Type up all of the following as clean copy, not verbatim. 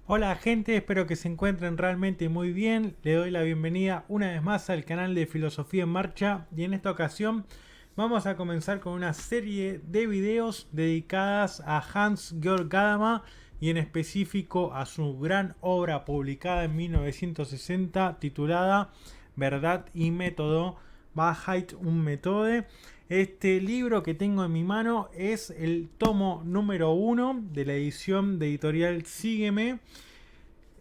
Hola gente, espero que se encuentren realmente muy bien. Le doy la bienvenida una vez más al canal de Filosofía en Marcha y en esta ocasión vamos a comenzar con una serie de videos dedicadas a Hans-Georg Gadamer y en específico a su gran obra publicada en 1960 titulada Verdad y Método, Wahrheit und Methode. Este libro que tengo en mi mano es el tomo número uno de la edición de editorial Sígueme.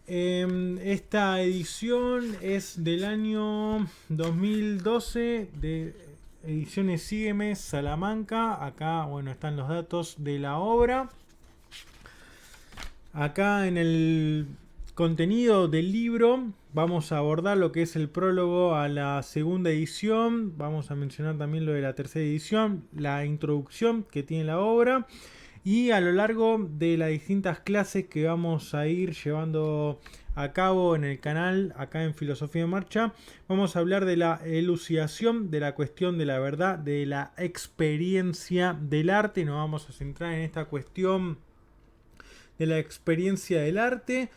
Esta edición es del año 2012 de Ediciones Sígueme Salamanca. Acá, bueno, están los datos de la obra. Acá en el contenido del libro vamos a abordar lo que es el prólogo a la segunda edición. Vamos a mencionar también lo de la tercera edición, la introducción que tiene la obra. Y a lo largo de las distintas clases que vamos a ir llevando a cabo en el canal, acá en Filosofía en Marcha, vamos a hablar de la elucidación de la cuestión de la verdad, de la experiencia del arte. Nos vamos a centrar en esta cuestión de la experiencia del arte.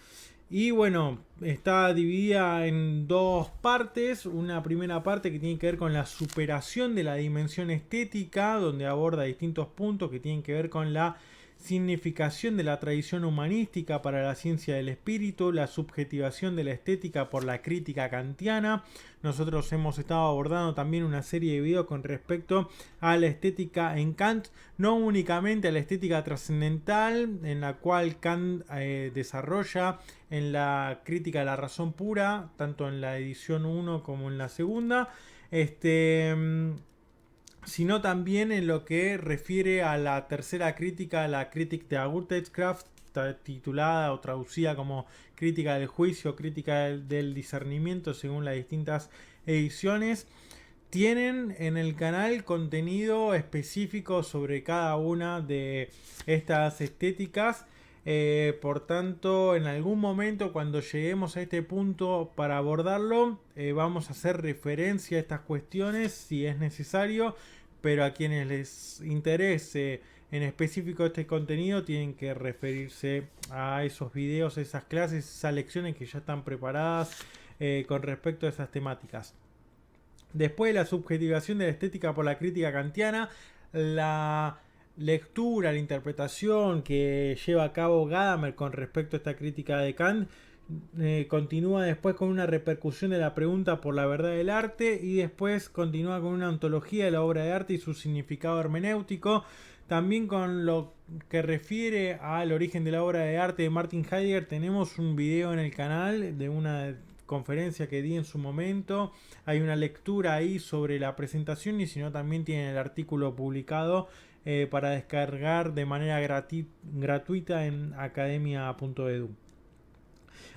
Y bueno, está dividida en dos partes. Una primera parte que tiene que ver con la superación de la dimensión estética, donde aborda distintos puntos que tienen que ver con la significación de la tradición humanística para la ciencia del espíritu, la subjetivación de la estética por la crítica kantiana. Nosotros hemos estado abordando también una serie de videos con respecto a la estética en Kant, no únicamente a la estética trascendental, en la cual Kant desarrolla en la crítica de la razón pura, tanto en la edición 1 como en la segunda, sino también en lo que refiere a la tercera crítica, la Kritik der Urteilskraft, titulada o traducida como crítica del juicio, crítica del discernimiento según las distintas ediciones. Tienen en el canal contenido específico sobre cada una de estas estéticas. Por tanto, en algún momento cuando lleguemos a este punto para abordarlo, vamos a hacer referencia a estas cuestiones si es necesario, pero a quienes les interese en específico este contenido tienen que referirse a esos videos, esas clases, esas lecciones que ya están preparadas con respecto a esas temáticas. Después de la subjetivación de la estética por la crítica kantiana, la lectura, la interpretación que lleva a cabo Gadamer con respecto a esta crítica de Kant continúa después con una repercusión de la pregunta por la verdad del arte y después continúa con una ontología de la obra de arte y su significado hermenéutico. También con lo que refiere al origen de la obra de arte de Martin Heidegger tenemos un video en el canal de una conferencia que di en su momento. Hay una lectura ahí sobre la presentación y si no también tienen el artículo publicado para descargar de manera gratuita en academia.edu.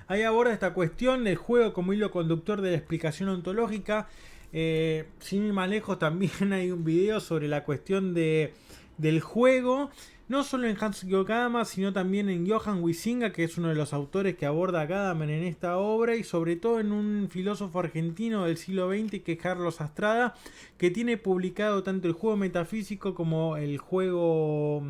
Ahí aborda esta cuestión del juego como hilo conductor de la explicación ontológica. Sin ir más lejos, también hay un video sobre la cuestión del juego. No solo en Hans-Georg Gadamer, sino también en Johann Huizinga, que es uno de los autores que aborda a Gadamer en esta obra, y sobre todo en un filósofo argentino del siglo XX, que es Carlos Astrada, que tiene publicado tanto el juego metafísico como el juego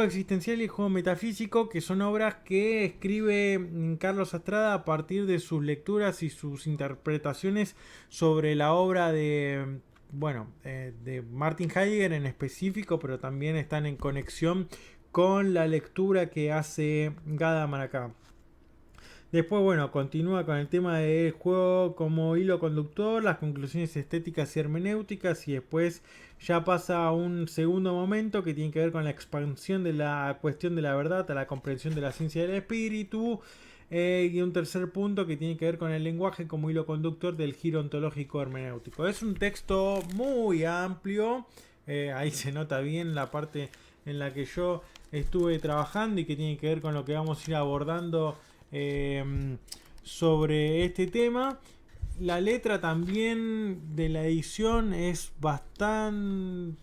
existencial y el juego metafísico, que son obras que escribe Carlos Astrada a partir de sus lecturas y sus interpretaciones sobre la obra de, bueno, de Martin Heidegger en específico, pero también están en conexión con la lectura que hace Gadamer acá. Después, bueno, continúa con el tema del juego como hilo conductor, las conclusiones estéticas y hermenéuticas, y después ya pasa a un segundo momento que tiene que ver con la expansión de la cuestión de la verdad a la comprensión de la ciencia del espíritu, y un tercer punto que tiene que ver con el lenguaje como hilo conductor del giro ontológico hermenéutico. Es un texto muy amplio, ahí se nota bien la parte en la que yo estuve trabajando y que tiene que ver con lo que vamos a ir abordando sobre este tema. La letra también de la edición es bastante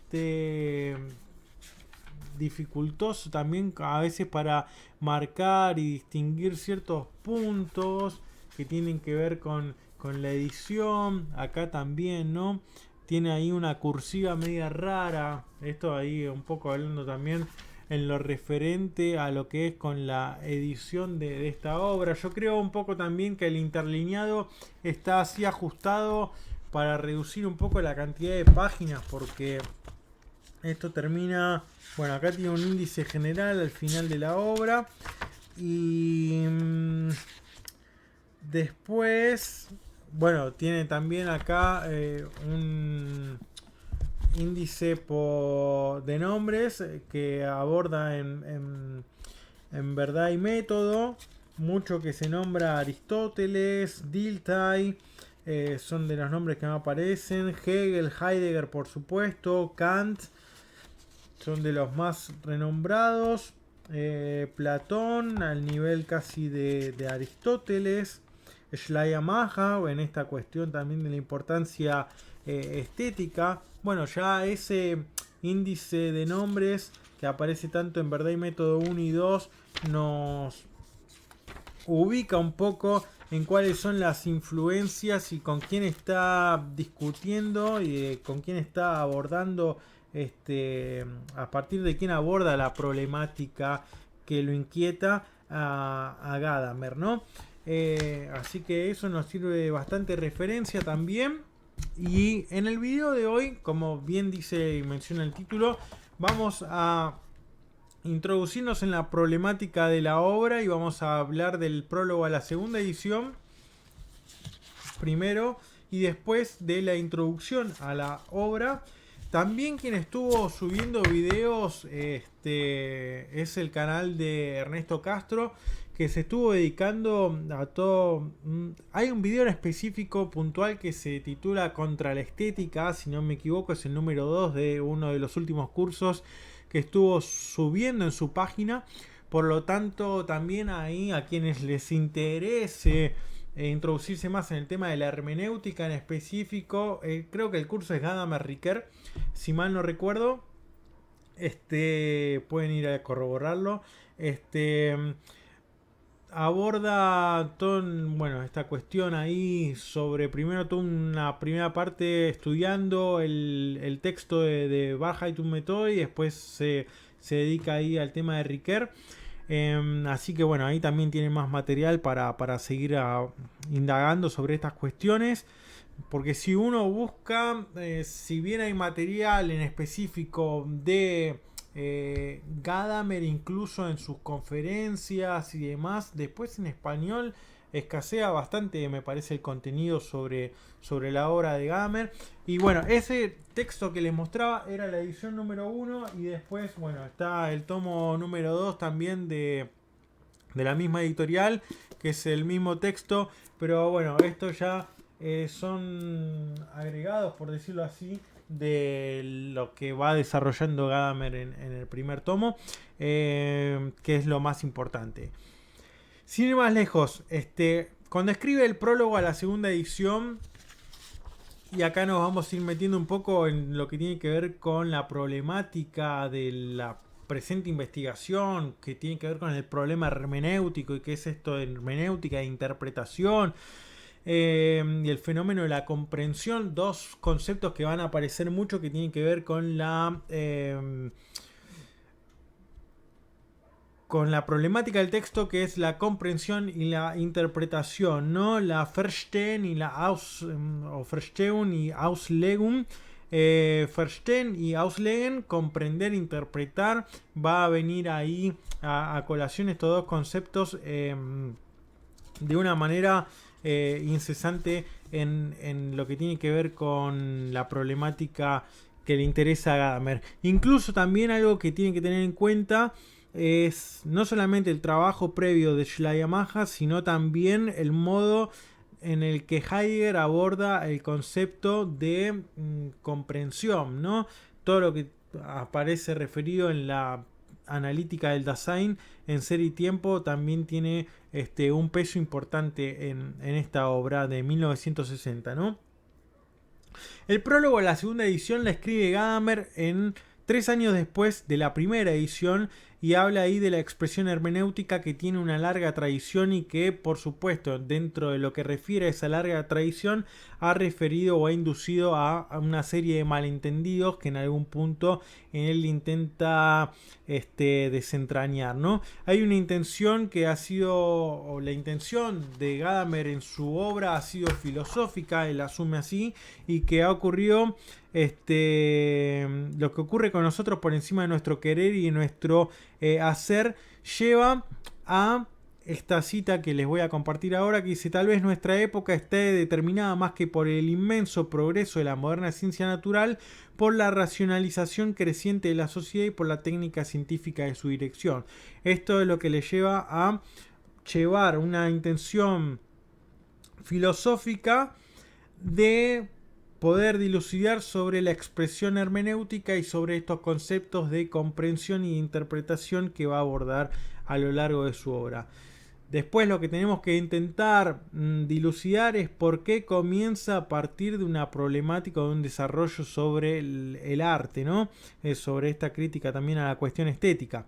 dificultoso también a veces para marcar y distinguir ciertos puntos que tienen que ver con la edición. Acá también, ¿no? Tiene ahí una cursiva media rara. Esto ahí un poco hablando también en lo referente a lo que es con la edición de esta obra. Yo creo un poco también que el interlineado está así ajustado para reducir un poco la cantidad de páginas, porque esto termina, bueno, acá tiene un índice general al final de la obra y después, bueno, tiene también acá un índice de nombres que aborda en verdad y método, mucho que se nombra Aristóteles, Dilthey, son de los nombres que me aparecen, Hegel, Heidegger por supuesto, Kant, son de los más renombrados, Platón al nivel casi de Aristóteles, Schleiermacher en esta cuestión también de la importancia estética. Bueno, ya ese índice de nombres que aparece tanto en Verdad y Método 1 y 2 nos ubica un poco en cuáles son las influencias y con quién está discutiendo y con quién está abordando, a partir de quién aborda la problemática que lo inquieta a Gadamer, ¿no? Así que eso nos sirve de bastante referencia también. Y en el video de hoy, como bien dice y menciona el título, vamos a introducirnos en la problemática de la obra y vamos a hablar del prólogo a la segunda edición primero y después de la introducción a la obra. También quien estuvo subiendo videos es el canal de Ernesto Castro, que se estuvo dedicando a todo. Hay un video en específico puntual que se titula Contra la Estética, si no me equivoco es el número 2 de uno de los últimos cursos que estuvo subiendo en su página. Por lo tanto, también ahí a quienes les interese introducirse más en el tema de la hermenéutica en específico, creo que el curso es Gadamer Riquer, si mal no recuerdo, pueden ir a corroborarlo. Aborda todo, bueno, esta cuestión ahí sobre primero toda una primera parte estudiando el texto de Barja y Metode y después se dedica ahí al tema de Riquer. Así que bueno, ahí también tiene más material para seguir indagando sobre estas cuestiones. Porque si uno busca, si bien hay material en específico de Gadamer, incluso en sus conferencias y demás, después en español escasea bastante, me parece, el contenido sobre la obra de Gadamer. Y bueno, ese texto que les mostraba era la edición número 1 y después, bueno, está el tomo número 2 también de la misma editorial, que es el mismo texto, pero bueno, esto ya son agregados, por decirlo así, de lo que va desarrollando Gadamer en el primer tomo, que es lo más importante. Sin ir más lejos, cuando escribe el prólogo a la segunda edición, y acá nos vamos a ir metiendo un poco en lo que tiene que ver con la problemática de la presente investigación, que tiene que ver con el problema hermenéutico y qué es esto de hermenéutica e interpretación, y el fenómeno de la comprensión, dos conceptos que van a aparecer mucho que tienen que ver con la problemática del texto, que es la comprensión y la interpretación, ¿no? La Verstehen y la Verstehen y Auslegung. Verstehen y Auslegen, comprender, interpretar, va a venir ahí a colación estos dos conceptos de una manera incesante en lo que tiene que ver con la problemática que le interesa a Gadamer. Incluso también algo que tienen que tener en cuenta es no solamente el trabajo previo de Schleiermacher, sino también el modo en el que Heidegger aborda el concepto de comprensión, ¿no? Todo lo que aparece referido en la analítica del Dasein en Ser y Tiempo también tiene un peso importante en esta obra de 1960, ¿no? El prólogo a la segunda edición la escribe Gadamer 3 años después de la primera edición y habla ahí de la expresión hermenéutica que tiene una larga tradición y que, por supuesto, dentro de lo que refiere a esa larga tradición, ha referido o ha inducido a una serie de malentendidos que en algún punto él intenta desentrañar, ¿no? Hay una intención que ha sido, o la intención de Gadamer en su obra ha sido filosófica, él asume así, y que ha ocurrido lo que ocurre con nosotros por encima de nuestro querer y nuestro hacer, lleva a esta cita que les voy a compartir ahora, que dice: tal vez nuestra época esté determinada más que por el inmenso progreso de la moderna ciencia natural, por la racionalización creciente de la sociedad y por la técnica científica de su dirección. Esto es lo que le lleva a llevar una intención filosófica de poder dilucidar sobre la expresión hermenéutica y sobre estos conceptos de comprensión y interpretación que va a abordar a lo largo de su obra. Después lo que tenemos que intentar dilucidar es por qué comienza a partir de una problemática o de un desarrollo sobre el arte, ¿no? Sobre esta crítica también a la cuestión estética.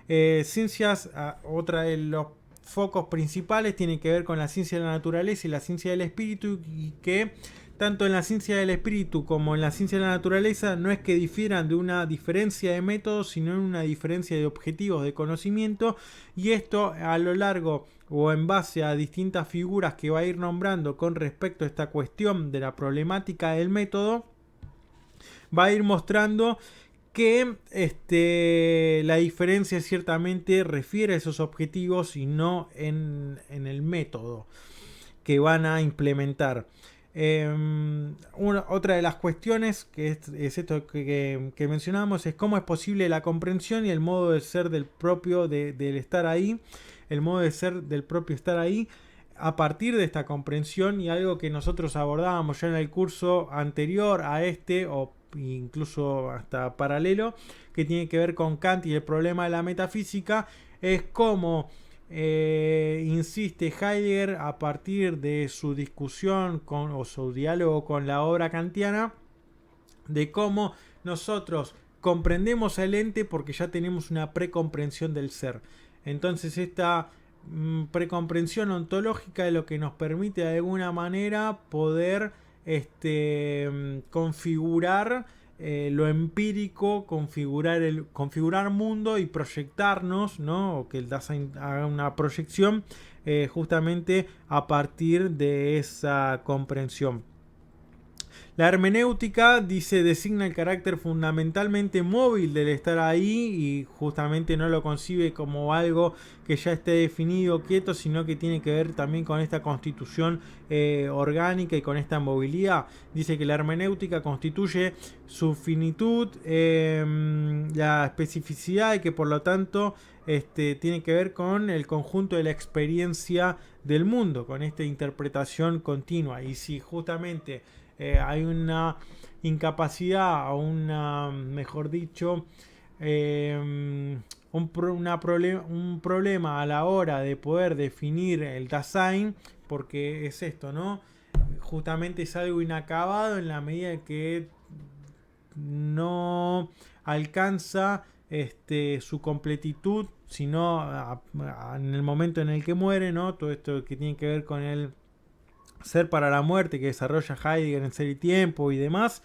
Ciencias, otra de los focos principales tiene que ver con la ciencia de la naturaleza y la ciencia del espíritu, y que tanto en la ciencia del espíritu como en la ciencia de la naturaleza no es que difieran de una diferencia de métodos, sino en una diferencia de objetivos de conocimiento, y esto a lo largo o en base a distintas figuras que va a ir nombrando con respecto a esta cuestión de la problemática del método, va a ir mostrando que la diferencia ciertamente refiere a esos objetivos y no en el método que van a implementar. Otra de las cuestiones que es esto que mencionamos es cómo es posible la comprensión y el modo de ser del propio del estar ahí, el modo de ser del propio estar ahí a partir de esta comprensión, y algo que nosotros abordábamos ya en el curso anterior a o incluso hasta paralelo, que tiene que ver con Kant y el problema de la metafísica, es cómo insiste Heidegger a partir de su discusión o su diálogo con la obra kantiana, de cómo nosotros comprendemos el ente porque ya tenemos una precomprensión del ser. Entonces esta precomprensión ontológica es lo que nos permite de alguna manera poder configurar lo empírico, configurar mundo y proyectarnos, ¿no? O que el Dasein haga una proyección justamente a partir de esa comprensión. La hermenéutica, dice, designa el carácter fundamentalmente móvil del estar ahí y justamente no lo concibe como algo que ya esté definido, quieto, sino que tiene que ver también con esta constitución orgánica y con esta movilidad. Dice que la hermenéutica constituye su finitud, la especificidad, y que por lo tanto tiene que ver con el conjunto de la experiencia del mundo, con esta interpretación continua. Y si justamente hay una incapacidad o una, mejor dicho, un problema a la hora de poder definir el Dasein, porque es esto, ¿no? Justamente es algo inacabado en la medida que no alcanza su completitud, sino en el momento en el que muere, ¿no? Todo esto que tiene que ver con el ser para la muerte que desarrolla Heidegger en Ser y Tiempo y demás.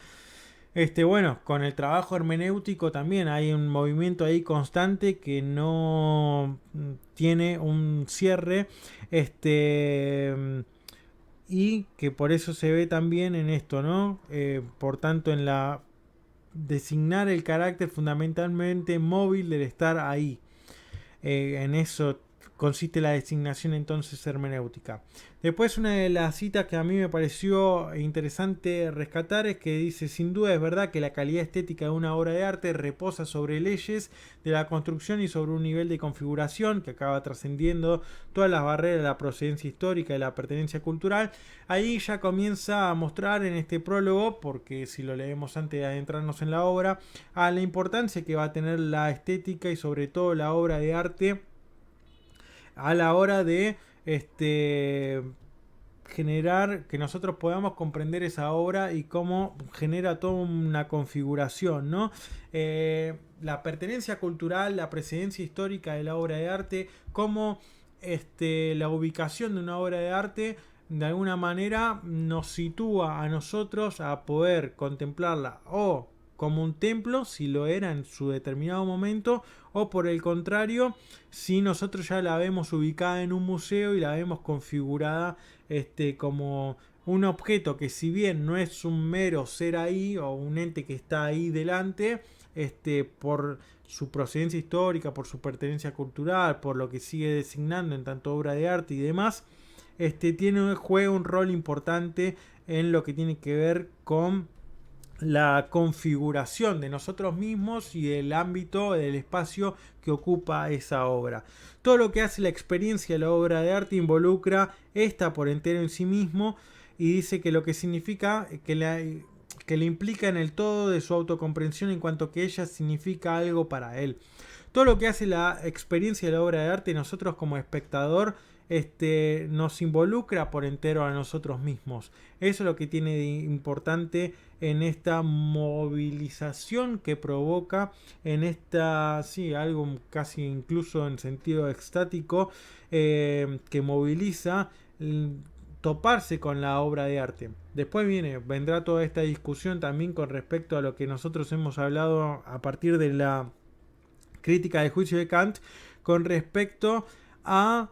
Bueno, con el trabajo hermenéutico también hay un movimiento ahí constante que no tiene un cierre, y que por eso se ve también en esto, ¿no? Por tanto, en la designar el carácter fundamentalmente móvil del estar ahí. En eso consiste la designación entonces hermenéutica. Después, una de las citas que a mí me pareció interesante rescatar es que dice: sin duda es verdad que la calidad estética de una obra de arte reposa sobre leyes de la construcción y sobre un nivel de configuración que acaba trascendiendo todas las barreras de la procedencia histórica y la pertenencia cultural. Ahí ya comienza a mostrar en este prólogo, porque si lo leemos antes de adentrarnos en la obra, a la importancia que va a tener la estética y sobre todo la obra de arte a la hora de generar, que nosotros podamos comprender esa obra y cómo genera toda una configuración, ¿no? La pertenencia cultural, la precedencia histórica de la obra de arte, cómo la ubicación de una obra de arte de alguna manera nos sitúa a nosotros a poder contemplarla o como un templo, si lo era en su determinado momento, o por el contrario, si nosotros ya la vemos ubicada en un museo y la vemos configurada como un objeto que, si bien no es un mero ser ahí o un ente que está ahí delante, por su procedencia histórica, por su pertenencia cultural, por lo que sigue designando en tanto obra de arte y demás, juega un rol importante en lo que tiene que ver con la configuración de nosotros mismos y el ámbito del espacio que ocupa esa obra. Todo lo que hace la experiencia de la obra de arte involucra esta por entero en sí mismo, y dice que lo que significa que le implica en el todo de su autocomprensión en cuanto que ella significa algo para él. Todo lo que hace la experiencia de la obra de arte, nosotros como espectador, nos involucra por entero a nosotros mismos. Eso es lo que tiene de importante en esta movilización que provoca, en esta, sí, algo casi incluso en sentido extático, que moviliza toparse con la obra de arte. Después vendrá toda esta discusión también con respecto a lo que nosotros hemos hablado a partir de la crítica del juicio de Kant, con respecto a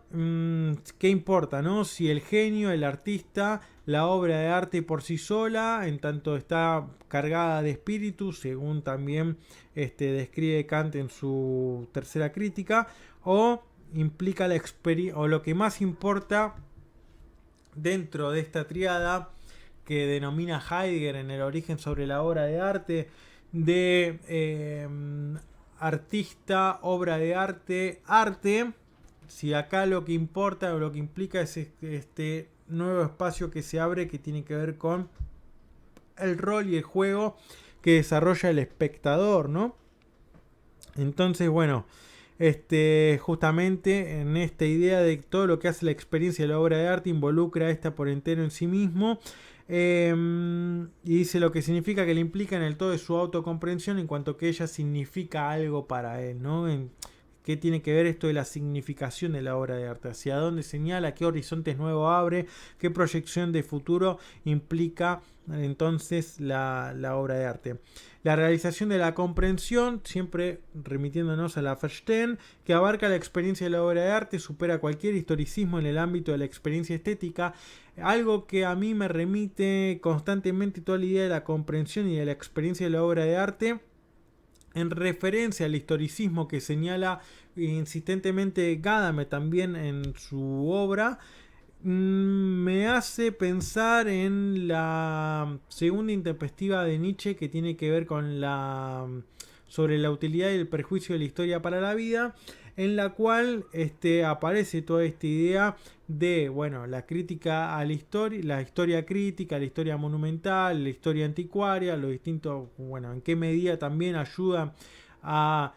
qué importa, ¿no? Si el genio, el artista, la obra de arte por sí sola, en tanto está cargada de espíritu, según también describe Kant en su tercera crítica, o implica la experiencia, o lo que más importa dentro de esta triada que denomina Heidegger en el origen sobre la obra de arte, de artista, obra de arte, arte. Si acá lo que importa o lo que implica es este nuevo espacio que se abre, que tiene que ver con el rol y el juego que desarrolla el espectador, ¿no? Entonces, bueno, justamente en esta idea de todo lo que hace la experiencia de la obra de arte involucra a esta por entero en sí mismo, y dice lo que significa que le implica en el todo de su autocomprensión en cuanto que ella significa algo para él, ¿no? ¿Qué tiene que ver esto de la significación de la obra de arte? ¿Hacia dónde señala? ¿Qué horizontes nuevos abre? ¿Qué proyección de futuro implica entonces la obra de arte? La realización de la comprensión, siempre remitiéndonos a la Verstehen, que abarca la experiencia de la obra de arte, supera cualquier historicismo en el ámbito de la experiencia estética, algo que a mí me remite constantemente toda la idea de la comprensión y de la experiencia de la obra de arte, en referencia al historicismo que señala insistentemente Gadamer también en su obra. Me hace pensar en la segunda intempestiva de Nietzsche, que tiene que ver con sobre la utilidad y el perjuicio de la historia para la vida, en la cual aparece toda esta idea de, bueno, la crítica a la historia crítica, la historia monumental, la historia anticuaria, lo distinto, bueno, en qué medida también ayuda a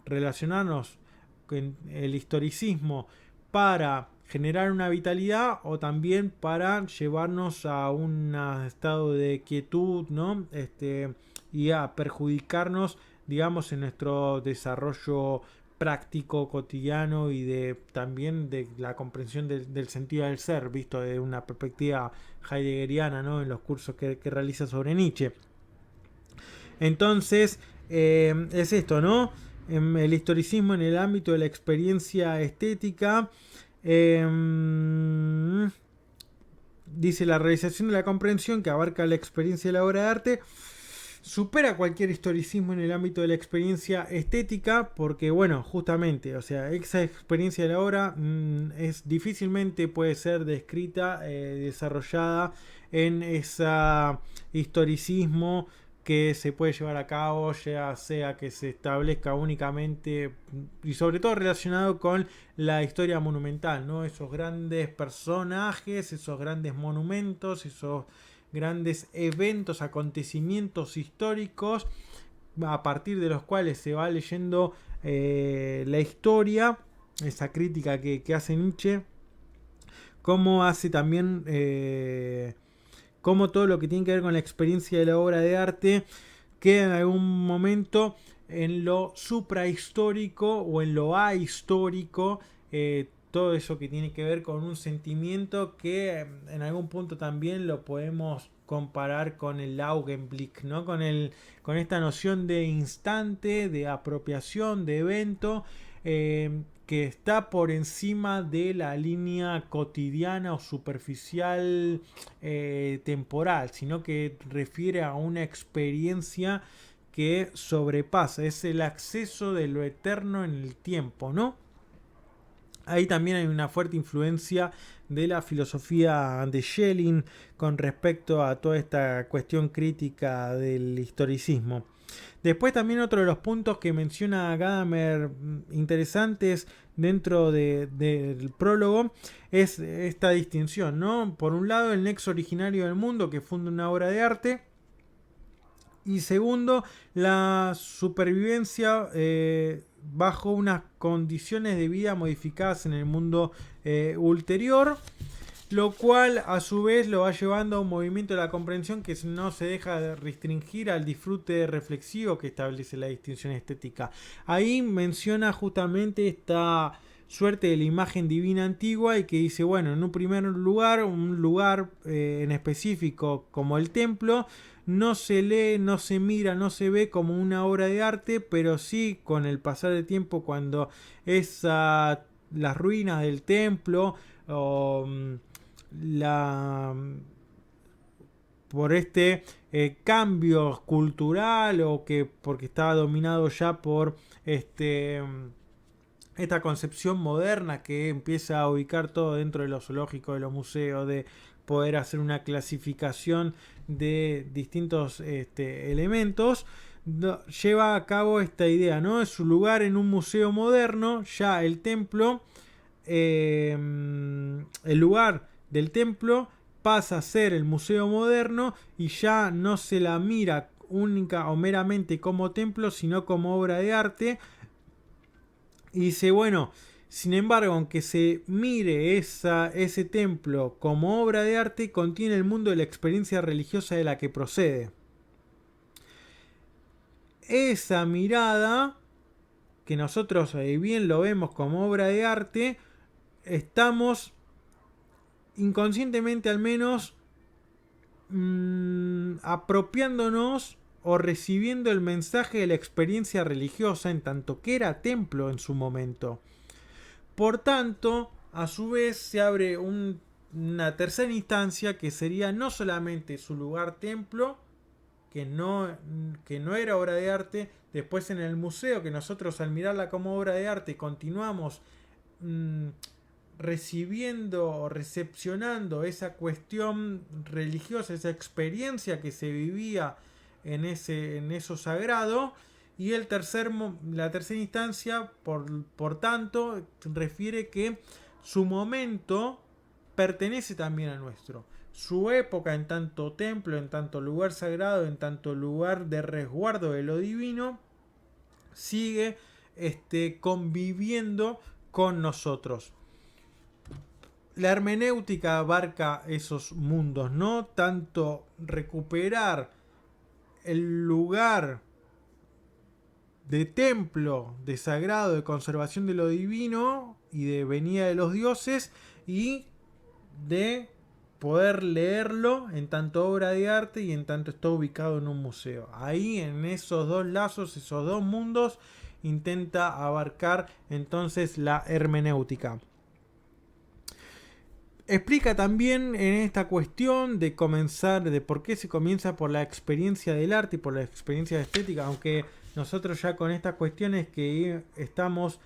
relacionarnos con el historicismo para generar una vitalidad o también para llevarnos a un estado de quietud, ¿no? Y a perjudicarnos, digamos, en nuestro desarrollo práctico, cotidiano, y también de la comprensión del sentido del ser, visto desde una perspectiva heideggeriana, ¿no? En los cursos que realiza sobre Nietzsche. Entonces, es esto, ¿no? El historicismo en el ámbito de la experiencia estética. Dice la realización de la comprensión, que abarca la experiencia de la obra de arte, supera cualquier historicismo en el ámbito de la experiencia estética, porque, bueno, justamente, o sea, esa experiencia de la obra es difícilmente puede ser descrita, desarrollada en ese historicismo que se puede llevar a cabo, ya sea que se establezca únicamente y sobre todo relacionado con la historia monumental, ¿no? Esos grandes personajes, esos grandes monumentos, esos grandes eventos, acontecimientos históricos, a partir de los cuales se va leyendo la historia, esa crítica que hace Nietzsche, cómo hace también, cómo todo lo que tiene que ver con la experiencia de la obra de arte queda en algún momento en lo suprahistórico o en lo ahistórico, todo eso que tiene que ver con un sentimiento que en algún punto también lo podemos comparar con el Augenblick, ¿no? Con esta noción de instante, de apropiación, de evento, que está por encima de la línea cotidiana o superficial temporal, sino que refiere a una experiencia que sobrepasa, es el acceso de lo eterno en el tiempo, ¿no? Ahí también hay una fuerte influencia de la filosofía de Schelling con respecto a toda esta cuestión crítica del historicismo. Después también otro de los puntos que menciona Gadamer interesantes dentro del prólogo es esta distinción, ¿no? Por un lado, el nexo originario del mundo que funda una obra de arte. Y segundo, la supervivencia bajo unas condiciones de vida modificadas en el mundo ulterior, lo cual a su vez lo va llevando a un movimiento de la comprensión que no se deja de restringir al disfrute reflexivo que establece la distinción estética. Ahí menciona justamente esta suerte de la imagen divina antigua y que dice, bueno, en un primer lugar, un lugar en específico como el templo, no se lee, no se mira, no se ve como una obra de arte, pero sí con el pasar del tiempo, cuando las ruinas del templo o por este cambio cultural o que porque estaba dominado ya por esta concepción moderna que empieza a ubicar todo dentro de lo zoológico, de los museos, de poder hacer una clasificación de distintos elementos, lleva a cabo esta idea, ¿no? Es su lugar en un museo moderno, ya el templo, el lugar del templo pasa a ser el museo moderno y ya no se la mira única o meramente como templo, sino como obra de arte. Y dice, bueno, sin embargo, aunque se mire ese templo como obra de arte, contiene el mundo de la experiencia religiosa de la que procede. Esa mirada, que nosotros bien lo vemos como obra de arte, estamos inconscientemente al menos apropiándonos o recibiendo el mensaje de la experiencia religiosa en tanto que era templo en su momento. Por tanto, a su vez se abre una tercera instancia que sería no solamente su lugar templo, que no era obra de arte, después en el museo, que nosotros al mirarla como obra de arte continuamos recibiendo o recepcionando esa cuestión religiosa, esa experiencia que se vivía en eso sagrado. Y la tercera instancia, por tanto, refiere que su momento pertenece también a nuestro. Su época en tanto templo, en tanto lugar sagrado, en tanto lugar de resguardo de lo divino, sigue conviviendo con nosotros. La hermenéutica abarca esos mundos, ¿no? Tanto recuperar el lugar de templo, de sagrado, de conservación de lo divino y de venida de los dioses, y de poder leerlo en tanto obra de arte y en tanto está ubicado en un museo. Ahí, en esos dos lazos, esos dos mundos, intenta abarcar entonces la hermenéutica. Explica también en esta cuestión de comenzar, de por qué se comienza por la experiencia del arte y por la experiencia estética, aunque nosotros ya con estas cuestiones que estamos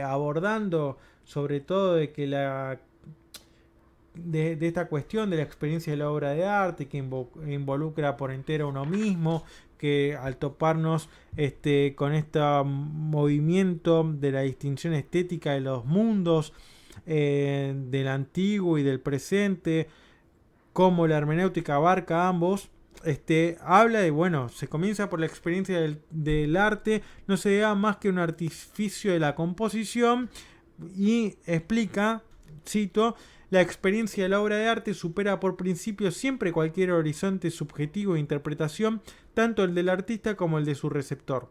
abordando, sobre todo de que de esta cuestión de la experiencia de la obra de arte que involucra por entero a uno mismo, que al toparnos con este movimiento de la distinción estética de los mundos, del antiguo y del presente, como la hermenéutica abarca ambos, habla de, bueno, se comienza por la experiencia del arte, no se vea más que un artificio de la composición, y explica cito, la experiencia de la obra de arte supera por principio siempre cualquier horizonte subjetivo de interpretación, tanto el del artista como el de su receptor.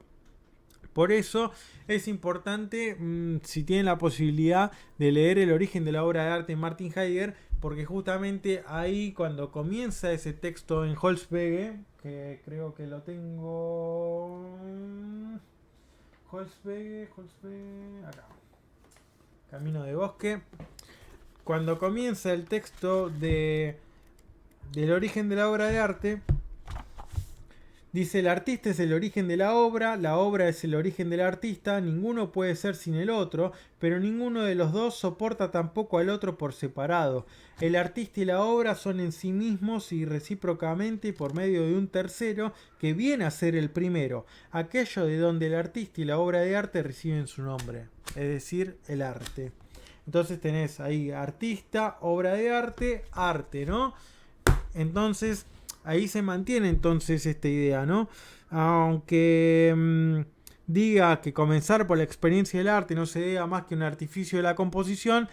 Por eso es importante, si tienen la posibilidad, de leer El origen de la obra de arte de Martin Heidegger, porque justamente ahí cuando comienza ese texto en Holzwege, que creo que lo tengo... Holzwege, acá. Camino de bosque. Cuando comienza el texto del origen de la obra de arte, dice: el artista es el origen de la obra es el origen del artista, ninguno puede ser sin el otro, pero ninguno de los dos soporta tampoco al otro por separado. El artista y la obra son en sí mismos y recíprocamente por medio de un tercero que viene a ser el primero, aquello de donde el artista y la obra de arte reciben su nombre, es decir, el arte. Entonces tenés ahí artista, obra de arte, arte, ¿no? Entonces ahí se mantiene entonces esta idea, ¿no? Aunque diga que comenzar por la experiencia del arte no se debe a más que un artificio de la composición,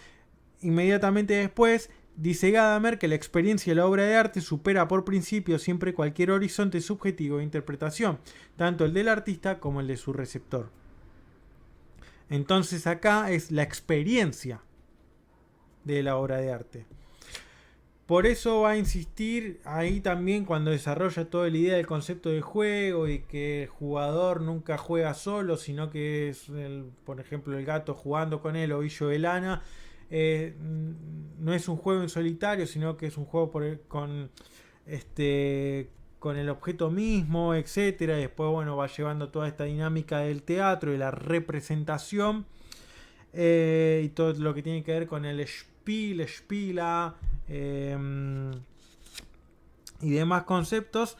inmediatamente después dice Gadamer que la experiencia de la obra de arte supera por principio siempre cualquier horizonte subjetivo de interpretación, tanto el del artista como el de su receptor. Entonces acá es la experiencia de la obra de arte. Por eso va a insistir ahí también cuando desarrolla toda la idea del concepto de juego y que el jugador nunca juega solo, sino que es, por ejemplo, el gato jugando con el ovillo de lana. No es un juego en solitario, sino que es un juego con el objeto mismo, etcétera. Y después, bueno, va llevando toda esta dinámica del teatro y la representación, y todo lo que tiene que ver con el Spila, y demás conceptos.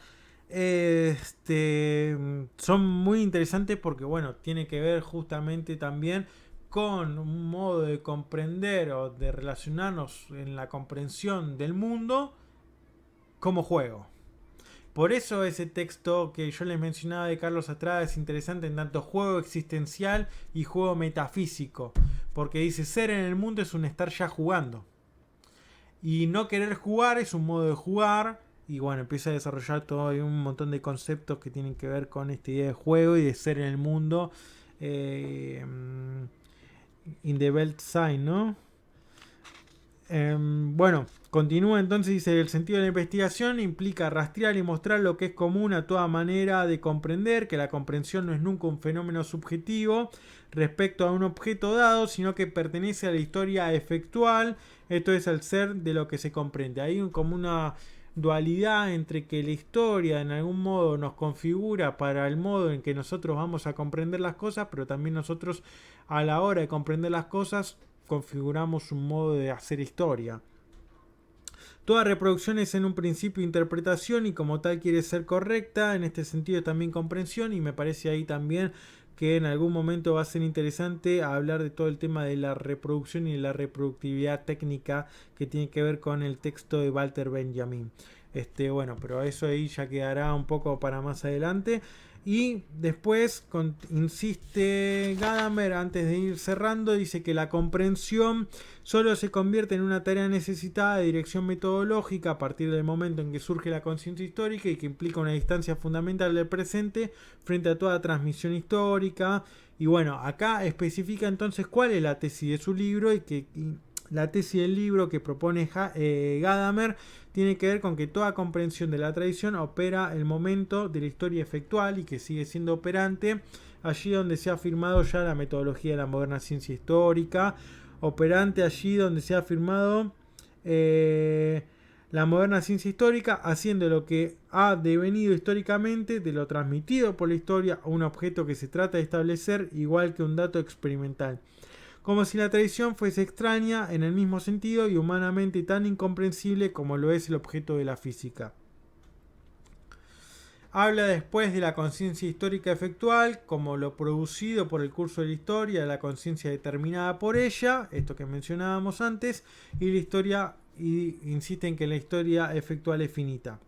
Son muy interesantes porque, bueno, tiene que ver justamente también con un modo de comprender o de relacionarnos en la comprensión del mundo como juego. Por eso ese texto que yo les mencionaba de Carlos Astrada es interesante en tanto juego existencial y juego metafísico, porque dice: ser en el mundo es un estar ya jugando, y no querer jugar es un modo de jugar. Y bueno, empieza a desarrollar todo un montón de conceptos que tienen que ver con esta idea de juego y de ser en el mundo, in the Welt sein, ¿no? Bueno, continúa entonces, dice: el sentido de la investigación implica rastrear y mostrar lo que es común a toda manera de comprender, que la comprensión no es nunca un fenómeno subjetivo respecto a un objeto dado, sino que pertenece a la historia efectual, esto es, al ser de lo que se comprende. Hay como una dualidad entre que la historia en algún modo nos configura para el modo en que nosotros vamos a comprender las cosas, pero también nosotros, a la hora de comprender las cosas, configuramos un modo de hacer historia. Toda reproducción es en un principio interpretación y como tal quiere ser correcta, en este sentido también comprensión, y me parece ahí también que en algún momento va a ser interesante hablar de todo el tema de la reproducción y la reproductividad técnica que tiene que ver con el texto de Walter Benjamin. Bueno, pero eso ahí ya quedará un poco para más adelante. Y después insiste Gadamer, antes de ir cerrando, dice que la comprensión solo se convierte en una tarea necesitada de dirección metodológica a partir del momento en que surge la conciencia histórica y que implica una distancia fundamental del presente frente a toda transmisión histórica. Y bueno, acá especifica entonces cuál es la tesis de su libro, y que la tesis del libro que propone Gadamer tiene que ver con que toda comprensión de la tradición opera el momento de la historia efectual y que sigue siendo operante allí donde se ha afirmado ya la metodología de la moderna ciencia histórica, operante allí donde se ha afirmado la moderna ciencia histórica, haciendo lo que ha devenido históricamente de lo transmitido por la historia a un objeto que se trata de establecer, igual que un dato experimental, como si la tradición fuese extraña en el mismo sentido y humanamente tan incomprensible como lo es el objeto de la física. Habla después de la conciencia histórica efectual como lo producido por el curso de la historia, la conciencia determinada por ella, esto que mencionábamos antes, y la historia, y insiste en que la historia efectual es finita.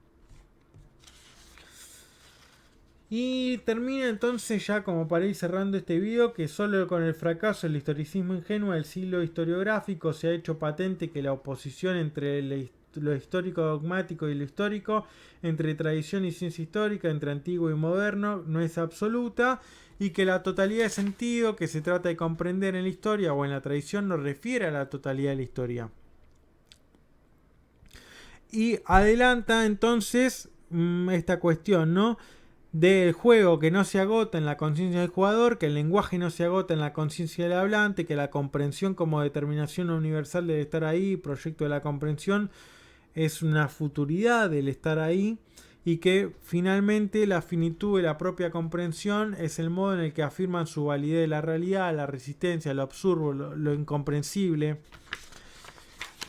Y termina entonces ya como para ir cerrando este video que solo con el fracaso del historicismo ingenuo del siglo historiográfico se ha hecho patente que la oposición entre lo histórico dogmático y lo histórico, entre tradición y ciencia histórica, entre antiguo y moderno, no es absoluta y que la totalidad de sentido que se trata de comprender en la historia o en la tradición no refiere a la totalidad de la historia. Y adelanta entonces esta cuestión, ¿no? Del juego que no se agota en la conciencia del jugador, que el lenguaje no se agota en la conciencia del hablante, que la comprensión como determinación universal debe estar ahí, proyecto de la comprensión es una futuridad del estar ahí, y que finalmente la finitud de la propia comprensión es el modo en el que afirman su validez de la realidad, la resistencia, lo absurdo, lo incomprensible.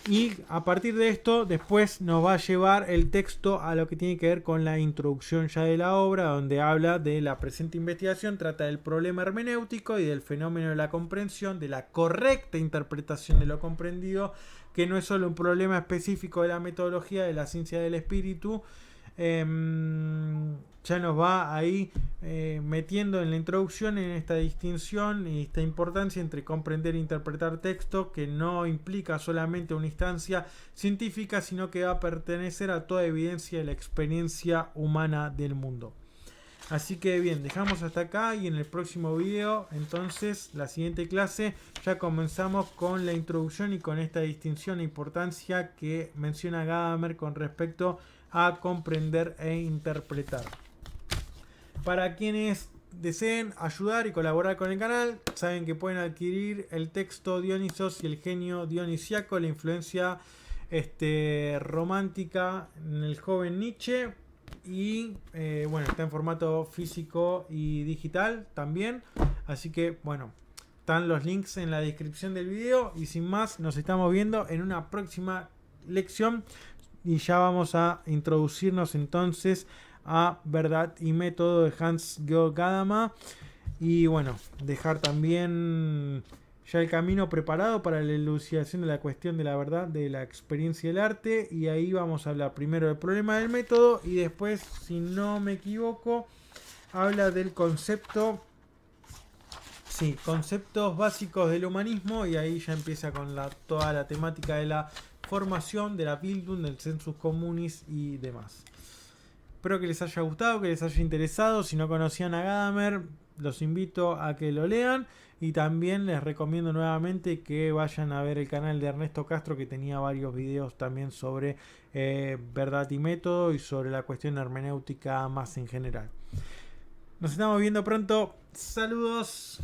Y a partir de esto, después nos va a llevar el texto a lo que tiene que ver con la introducción ya de la obra, donde habla de la presente investigación, trata del problema hermenéutico y del fenómeno de la comprensión, de la correcta interpretación de lo comprendido, que no es solo un problema específico de la metodología de la ciencia del espíritu. Ya nos va ahí metiendo en la introducción en esta distinción y esta importancia entre comprender e interpretar texto, que no implica solamente una instancia científica, sino que va a pertenecer a toda evidencia de la experiencia humana del mundo. Así que bien, dejamos hasta acá y en el próximo video, entonces, la siguiente clase, ya comenzamos con la introducción y con esta distinción e importancia que menciona Gadamer con respecto a comprender e interpretar. Para quienes deseen ayudar y colaborar con el canal, saben que pueden adquirir el texto Dionisos y el genio dionisiaco, la influencia romántica en el joven Nietzsche. Y bueno, está en formato físico y digital también. Así que bueno, están los links en la descripción del video. Y sin más, nos estamos viendo en una próxima lección. Y ya vamos a introducirnos entonces a Verdad y Método de Hans-Georg Gadamer. Y bueno, dejar también ya el camino preparado para la elucidación de la cuestión de la verdad, de la experiencia del arte. Y ahí vamos a hablar primero del problema del método y después, si no me equivoco, habla del concepto, sí, conceptos básicos del humanismo, y ahí ya empieza con toda la temática de la formación, de la Bildung, del Sensus Communis y demás. Espero que les haya gustado, que les haya interesado. Si no conocían a Gadamer, los invito a que lo lean. Y también les recomiendo nuevamente que vayan a ver el canal de Ernesto Castro, que tenía varios videos también sobre verdad y método y sobre la cuestión hermenéutica más en general. Nos estamos viendo pronto. Saludos.